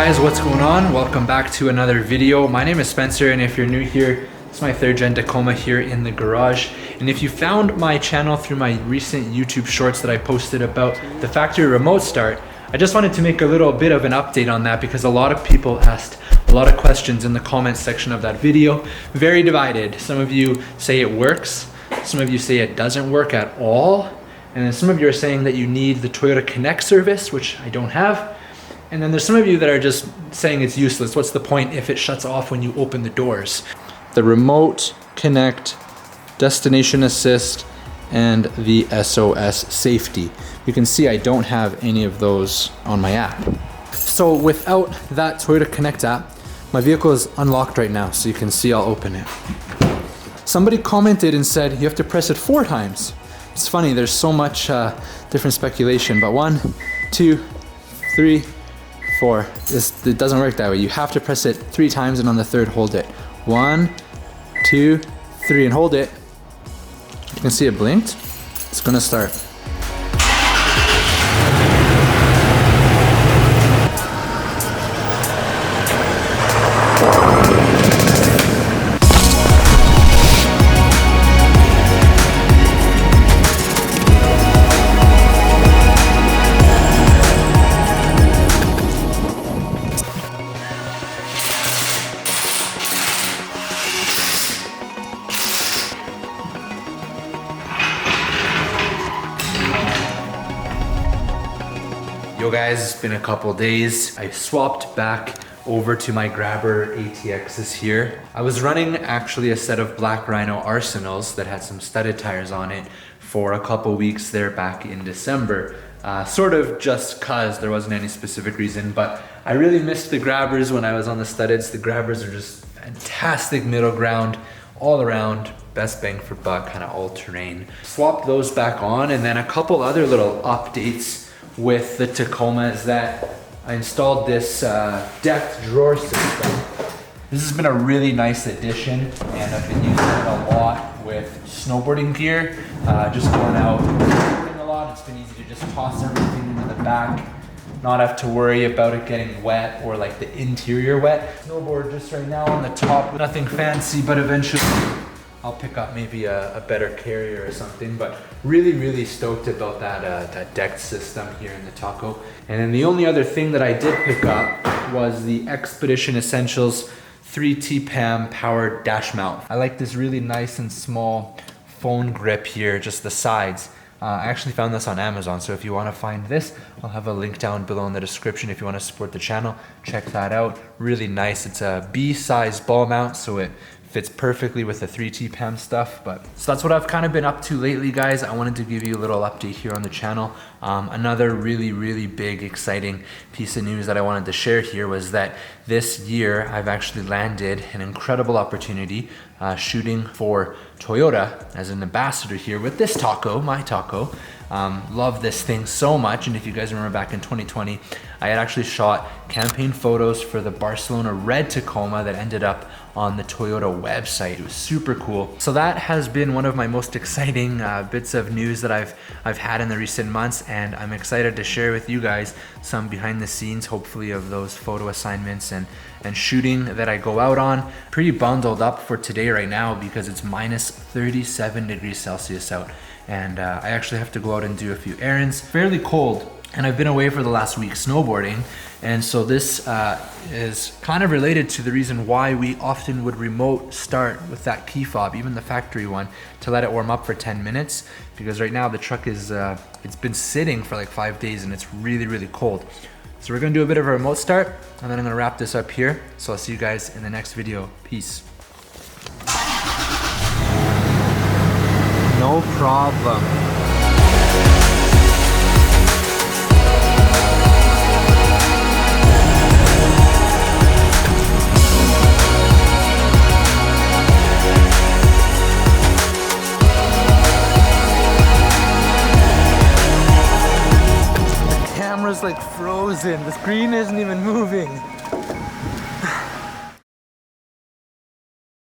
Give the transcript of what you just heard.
guys, what's going on? Welcome back to another video. My name is Spencer, and if you're new here, it's my 3rd gen Tacoma here in the garage. And if you found my channel through my recent YouTube shorts that I posted about the factory remote start, I just wanted to make a little bit of an update on that because a lot of people asked a lot of questions in the comments section of that video. Very divided. Some of you say it works, some of you say it doesn't work at all, and then some of you are saying that you need the Toyota Connect service, which I don't have. And then there's some of you that are just saying it's useless. What's the point if it shuts off when you open the doors? The remote, connect, destination assist, and the SOS safety. You can see I don't have any of those on my app. So without that Toyota Connect app, my vehicle is unlocked right now. So you can see I'll open it. Somebody commented and said you have to press it 4 times. It's funny, there's so much different speculation, but 1, 2, 3, 4. It doesn't work that way. You have to press it 3 times, and on the 3rd, hold it. 1, 2, 3, and hold it. You can see it blinked. It's gonna start. Yo guys, it's been a couple days. I swapped back over to my Grabber ATXs here. I was running actually a set of Black Rhino Arsenals that had some studded tires on it for a couple weeks there back in December. Sort of just cause there wasn't any specific reason, but I really missed the Grabbers when I was on the studdeds. The Grabbers are just fantastic middle ground, all around, best bang for buck, kind of all terrain. Swapped those back on, and then a couple other little updates with the Tacoma is that I installed this deck drawer system. This has been a really nice addition, and I've been using it a lot with snowboarding gear. Just going out a lot, it's been easy to just toss everything into the back, not have to worry about it getting wet or like the interior wet. Snowboard just right now on the top, nothing fancy, but eventually I'll pick up maybe a better carrier or something, but really stoked about that deck system here in the Taco. And then the only other thing that I did pick up was the Expedition Essentials 3T PAM powered dash mount. I like this really nice and small phone grip here, just the sides. I actually found this on Amazon, so if you want to find this, I'll have a link down below in the description. If you want to support the channel, check that out. Really nice. It's a B-size ball mount, so it fits perfectly with the 3T PAM stuff. So that's what I've kind of been up to lately, guys. I wanted to give you a little update here on the channel. Another really big, exciting piece of news that I wanted to share here was that this year I've actually landed an incredible opportunity shooting for Toyota as an ambassador here with this Taco, my Taco. Love this thing so much, and if you guys remember back in 2020, I had actually shot campaign photos for the Barcelona red Tacoma that ended up on the Toyota website. It was super cool. So that has been one of my most exciting bits of news that I've had in the recent months, and I'm excited to share with you guys some behind the scenes, hopefully, of those photo assignments and shooting that I go out on. Pretty bundled up for today right now because it's minus 37 degrees Celsius out, and I actually have to go out and do a few errands. Fairly cold, and I've been away for the last week snowboarding, and so this is kind of related to the reason why we often would remote start with that key fob, even the factory one, to let it warm up for 10 minutes, because right now the truck is it's been sitting for like 5 days and it's really cold. So we're gonna do a bit of a remote start, and then I'm gonna wrap this up here. So I'll see you guys in the next video. Peace. No problem. The camera's like frozen. The screen isn't even moving.